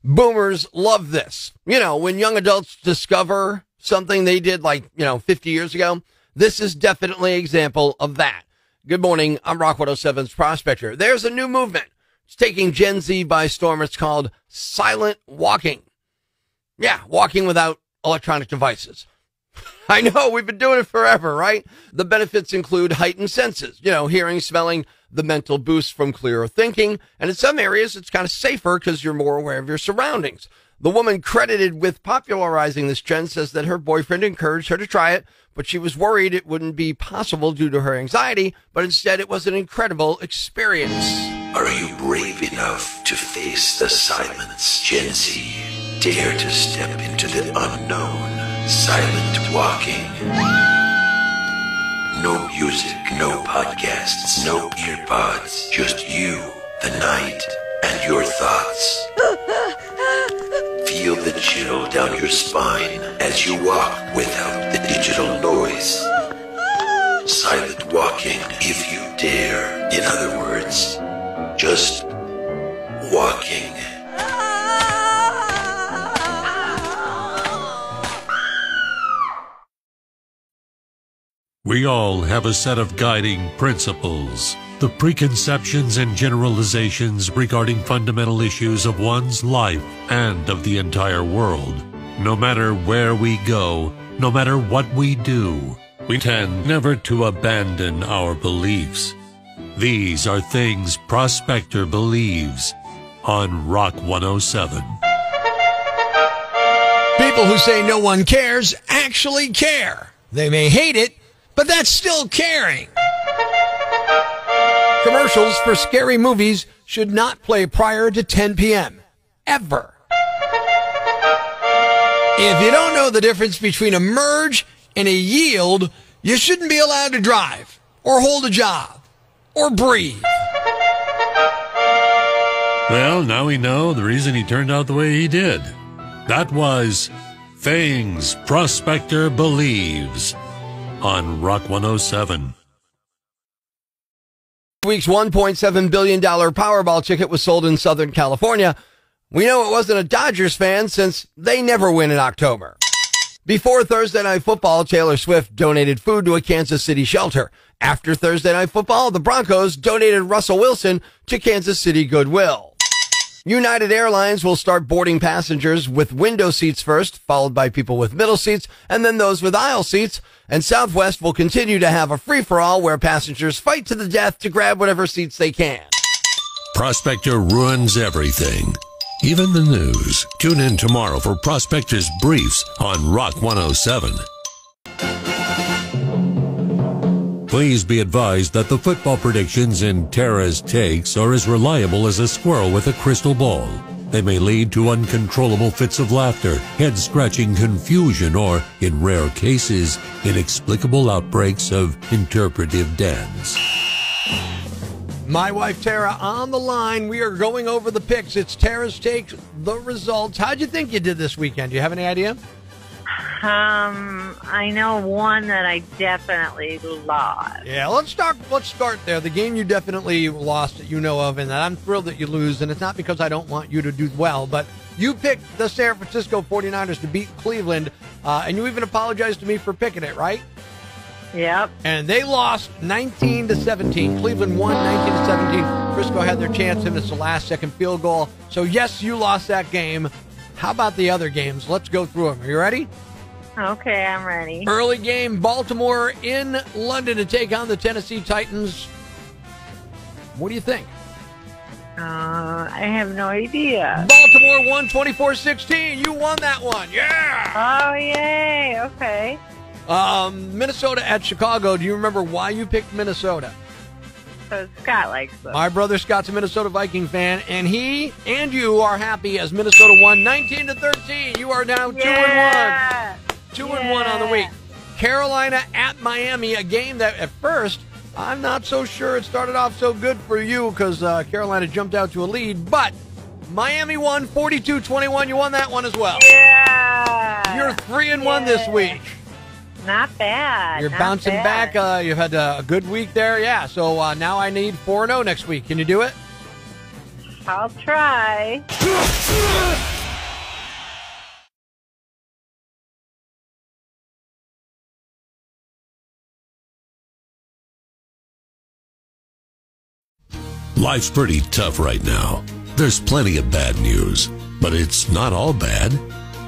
Boomers love this. You know, when young adults discover something they did 50 years ago, this is definitely an example of that. Good morning. I'm Rock 107's Prospector. There's a new movement. It's taking Gen Z by storm. It's called silent walking. Yeah, walking without electronic devices. I know, we've been doing it forever, right? The benefits include heightened senses, hearing, smelling, the mental boost from clearer thinking. And in some areas, it's kind of safer because you're more aware of your surroundings. The woman credited with popularizing this trend says that her boyfriend encouraged her to try it, but she was worried it wouldn't be possible due to her anxiety, but instead it was an incredible experience. Are you brave enough to face the silence, Gen Z? Dare to step into the unknown. Silent walking. No music, no podcasts, no earpods. Just you, the night, and your thoughts. Feel the chill down your spine as you walk without the digital noise. Silent walking if you dare. In other words, just walking. We all have a set of guiding principles, the preconceptions and generalizations regarding fundamental issues of one's life and of the entire world. No matter where we go, no matter what we do, we tend never to abandon our beliefs. These are things Prospector believes on Rock 107. People who say no one cares actually care. They may hate it, but that's still caring. Commercials for scary movies should not play prior to 10 p.m. Ever. If you don't know the difference between a merge and a yield, you shouldn't be allowed to drive, or hold a job, or breathe. Well, now we know the reason he turned out the way he did. That was Things Prospector Believes on Rock 107. This week's $1.7 billion Powerball ticket was sold in Southern California. We know it wasn't a Dodgers fan since they never win in October. Before Thursday Night Football, Taylor Swift donated food to a Kansas City shelter. After Thursday Night Football, the Broncos donated Russell Wilson to Kansas City Goodwill. United Airlines will start boarding passengers with window seats first, followed by people with middle seats, and then those with aisle seats. And Southwest will continue to have a free-for-all where passengers fight to the death to grab whatever seats they can. Prospector ruins everything, even the news. Tune in tomorrow for Prospector's Briefs on Rock 107. Please be advised that the football predictions in Tara's takes are as reliable as a squirrel with a crystal ball. They may lead to uncontrollable fits of laughter, head-scratching confusion, or, in rare cases, inexplicable outbreaks of interpretive dance. My wife Tara on the line. We are going over the picks. It's Tara's Takes, the results. How'd you think you did this weekend? Do you have any idea? I know one that I definitely lost. Yeah, let's start there. The game you definitely lost that you know of, and that I'm thrilled that you lose, and it's not because I don't want you to do well, but you picked the San Francisco 49ers to beat Cleveland, and you even apologized to me for picking it, right? Yep. And they lost 19-17. Cleveland won 19-17. Frisco had their chance, and it's the last-second field goal. So, yes, you lost that game. How about the other games? Let's go through them. Are you ready? Okay, I'm ready. Early game, Baltimore in London to take on the Tennessee Titans. What do you think? I have no idea. Baltimore won 24-16. You won that one. Yeah! Oh, yay. Okay. Minnesota at Chicago. Do you remember why you picked Minnesota? So Scott likes them. My brother Scott's a Minnesota Viking fan, and he and you are happy as Minnesota won 19-13. You are now 2-1. 2-1 on the week. Carolina at Miami, a game that at first I'm not so sure it started off so good for you because Carolina jumped out to a lead, but Miami won 42-21. You won that one as well. Yeah. You're 3-1 this week. Not bad. You're bouncing back. You've had a good week there. Yeah, so now I need 4-0 next week. Can you do it? I'll try. Life's pretty tough right now. There's plenty of bad news, but it's not all bad.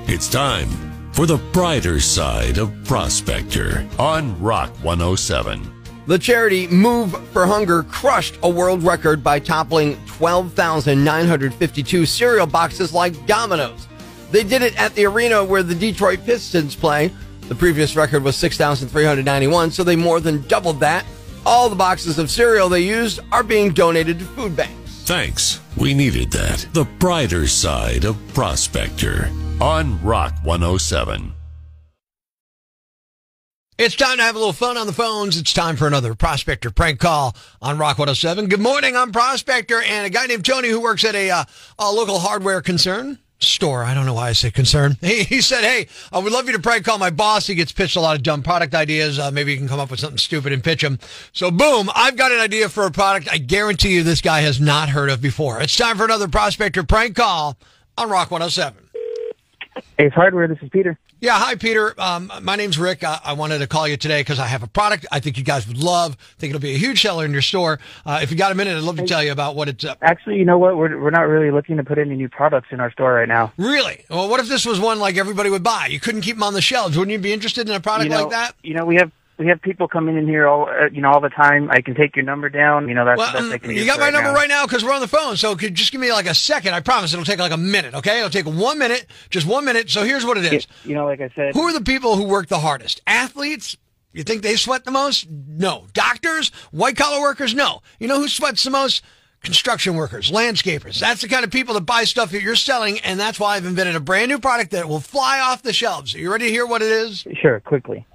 It's time for the brighter side of Prospector on Rock 107. The charity Move for Hunger crushed a world record by toppling 12,952 cereal boxes like dominoes. They did it at the arena where the Detroit Pistons play. The previous record was 6,391, so they more than doubled that. All the boxes of cereal they used are being donated to food banks. Thanks. We needed that. The brighter side of Prospector on Rock 107. It's time to have a little fun on the phones. It's time for another Prospector prank call on Rock 107. Good morning, I'm Prospector, and a guy named Tony who works at a local hardware store. I don't know why I say concern. He said, hey, I would love you to prank call my boss. He gets pitched a lot of dumb product ideas. Maybe you can come up with something stupid and pitch him. So boom, I've got an idea for a product I guarantee you this guy has not heard of before. It's time for another Prospector prank call on Rock 107. Ace Hardware, this is Peter. Yeah, hi, Peter. My name's Rick. I wanted to call you today because I have a product I think you guys would love. I think it'll be a huge seller in your store. If you got a minute, I'd love to tell you about what it's... Actually, you know what? We're not really looking to put any new products in our store right now. Really? Well, what if this was one like everybody would buy? You couldn't keep them on the shelves. Wouldn't you be interested in a product like that? You know, we have people coming in here all the time. I can take your number down. You know, that's the best I can You got my number right now because we're on the phone. So could you just give me like a second? I promise it'll take like a minute, okay? It'll take 1 minute, just 1 minute. So here's what it is. You know, like I said. Who are the people who work the hardest? Athletes? You think they sweat the most? No. Doctors? White-collar workers? No. You know who sweats the most? Construction workers, landscapers. That's the kind of people that buy stuff that you're selling, and that's why I've invented a brand new product that will fly off the shelves. Are you ready to hear what it is? Sure, quickly.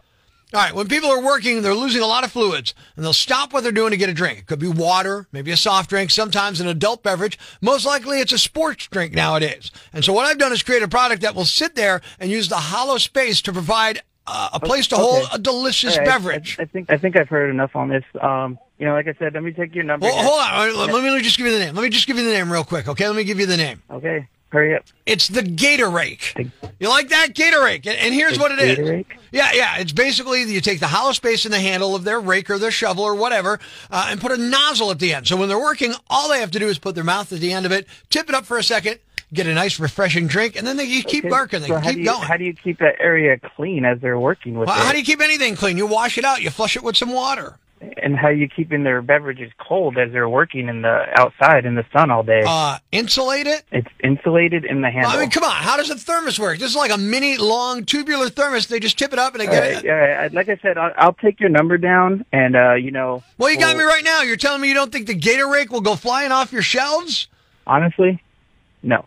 All right, when people are working, they're losing a lot of fluids, and they'll stop what they're doing to get a drink. It could be water, maybe a soft drink, sometimes an adult beverage. Most likely, it's a sports drink nowadays. And so what I've done is create a product that will sit there and use the hollow space to provide a place to hold a delicious beverage. I think I've heard enough on this. You know, like I said, let me take your number. Well, hold on. Let me just give you the name. Let me just give you the name real quick, okay? Let me give you the name. Okay. Hurry up. It's the Gator Rake. You like that? Gator Rake. And here's what it is. Gator Rake? Yeah. It's basically you take the hollow space in the handle of their rake or their shovel or whatever and put a nozzle at the end. So when they're working, all they have to do is put their mouth at the end of it, tip it up for a second, get a nice refreshing drink, and then they keep working. They keep going. How do you keep that area clean as they're working with it? How do you keep anything clean? You wash it out. You flush it with some water. And how are you keeping their beverages cold as they're working outside in the sun all day? Insulate it? It's insulated in the handle. I mean, come on. How does a thermos work? This is like a mini, long, tubular thermos. They just tip it up and they get it. Yeah, like I said, I'll take your number down and, you know. Well, you got me right now. You're telling me you don't think the Gator Rake will go flying off your shelves? Honestly, no.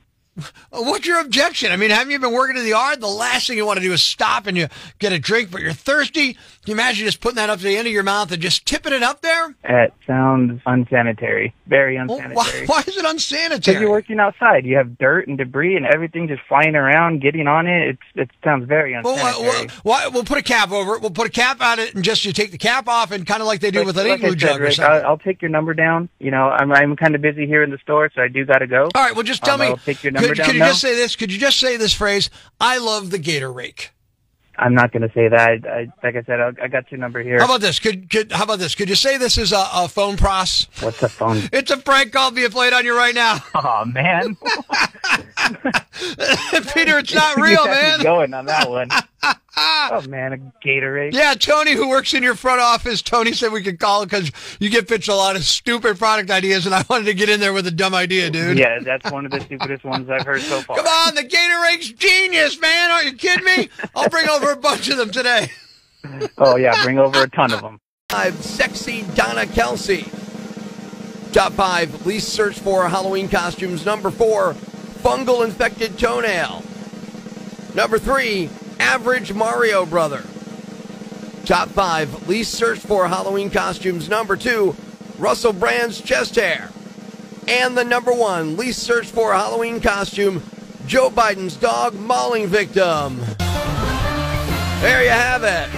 What's your objection? I mean, haven't you been working in the yard? The last thing you want to do is stop and you get a drink, but you're thirsty. Can you imagine just putting that up to the end of your mouth and just tipping it up there? It sounds unsanitary. Very unsanitary. Well, why is it unsanitary? Because you're working outside. You have dirt and debris and everything just flying around, getting on it. It sounds very unsanitary. We'll put a cap over it. We'll put a cap on it and just you take the cap off and kind of like they do with an igloo jug or something. I'll take your number down. You know, I'm kind of busy here in the store, so I do got to go. All right, well, just tell me. I'll take your number down. Could you just say this? Could you just say this phrase? I love the Gator Rake. I'm not going to say that. Like I said, I got your number here. How about this? Could you say this is a phone pros? What's a phone? It's a prank call being played on you right now. Oh man, Peter, it's not real, man. Going on that one. Oh man, a Gatorade. Yeah, Tony, who works in your front office. Tony said we could call because you get pitched a lot of stupid product ideas, and I wanted to get in there with a dumb idea, dude. Yeah, that's one of the stupidest ones I've heard so far. Come on, the Gatorade's genius, man. Are you kidding me? I'll bring over a bunch of them today. Oh yeah, bring over a ton of them. 5, Sexy Donna Kelsey. Top 5, least searched for Halloween costumes. Number 4, fungal infected toenail. Number 3, average Mario brother. Top 5, least searched for Halloween costumes. Number 2, Russell Brand's chest hair. And the number 1, least searched for Halloween costume, Joe Biden's dog mauling victim. There you have it.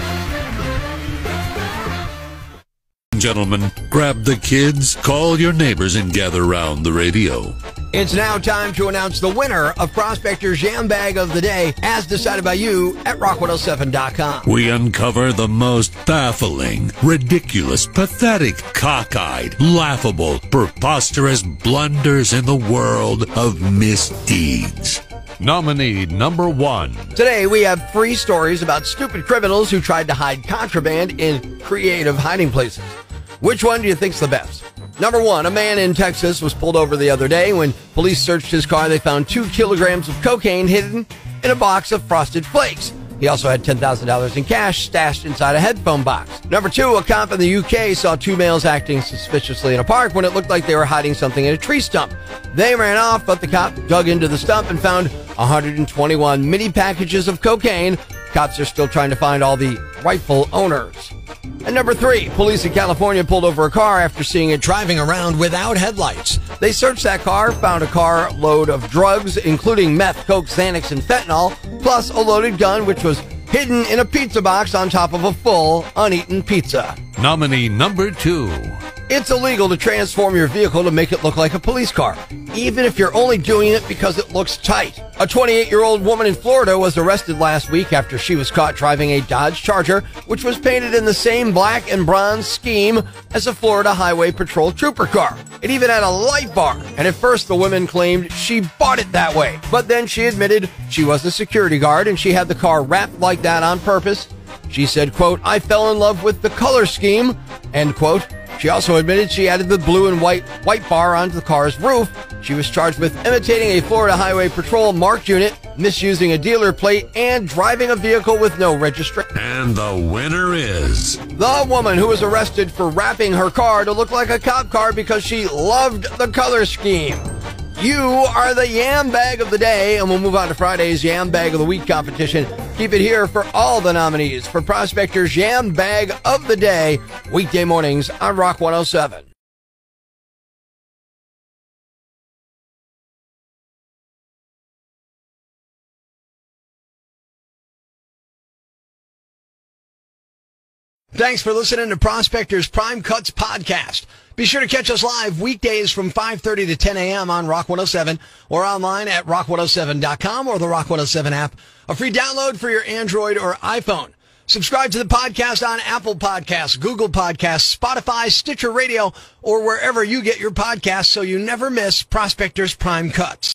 Gentlemen, grab the kids, call your neighbors, and gather round the radio. It's now time to announce the winner of Prospector's Yam Bag of the Day, as decided by you at rock107.com. We uncover the most baffling, ridiculous, pathetic, cockeyed, laughable, preposterous blunders in the world of misdeeds. Nominee number 1. Today we have 3 stories about stupid criminals who tried to hide contraband in creative hiding places. Which one do you think's the best? Number 1, a man in Texas was pulled over the other day. When police searched his car, they found 2 kilograms of cocaine hidden in a box of Frosted Flakes. He also had $10,000 in cash stashed inside a headphone box. Number 2, a cop in the UK saw 2 males acting suspiciously in a park when it looked like they were hiding something in a tree stump. They ran off, but the cop dug into the stump and found 121 mini packages of cocaine. Cops are still trying to find all the rightful owners. And number 3, police in California pulled over a car after seeing it driving around without headlights. They searched that car, found a car load of drugs, including meth, coke, Xanax, and fentanyl, plus a loaded gun, which was hidden in a pizza box on top of a full, uneaten pizza. Nominee number 2. It's illegal to transform your vehicle to make it look like a police car, even if you're only doing it because it looks tight. A 28-year-old woman in Florida was arrested last week after she was caught driving a Dodge Charger, which was painted in the same black and bronze scheme as a Florida Highway Patrol trooper car. It even had a light bar, and at first the woman claimed she bought it that way. But then she admitted she was a security guard and she had the car wrapped like that on purpose. She said, quote, "I fell in love with the color scheme," end quote. She also admitted she added the blue and white bar onto the car's roof. She was charged with imitating a Florida Highway Patrol marked unit, misusing a dealer plate, and driving a vehicle with no registration. And the winner is the woman who was arrested for wrapping her car to look like a cop car because she loved the color scheme. You are the Yam Bag of the Day, and we'll move on to Friday's Yam Bag of the Week competition. Keep it here for all the nominees for Prospector's Yam Bag of the Day, weekday mornings on Rock 107. Thanks for listening to Prospector's Prime Cuts podcast. Be sure to catch us live weekdays from 5:30 to 10 a.m. on Rock 107 or online at rock107.com or the Rock 107 app, a free download for your Android or iPhone. Subscribe to the podcast on Apple Podcasts, Google Podcasts, Spotify, Stitcher Radio, or wherever you get your podcasts so you never miss Prospector's Prime Cuts.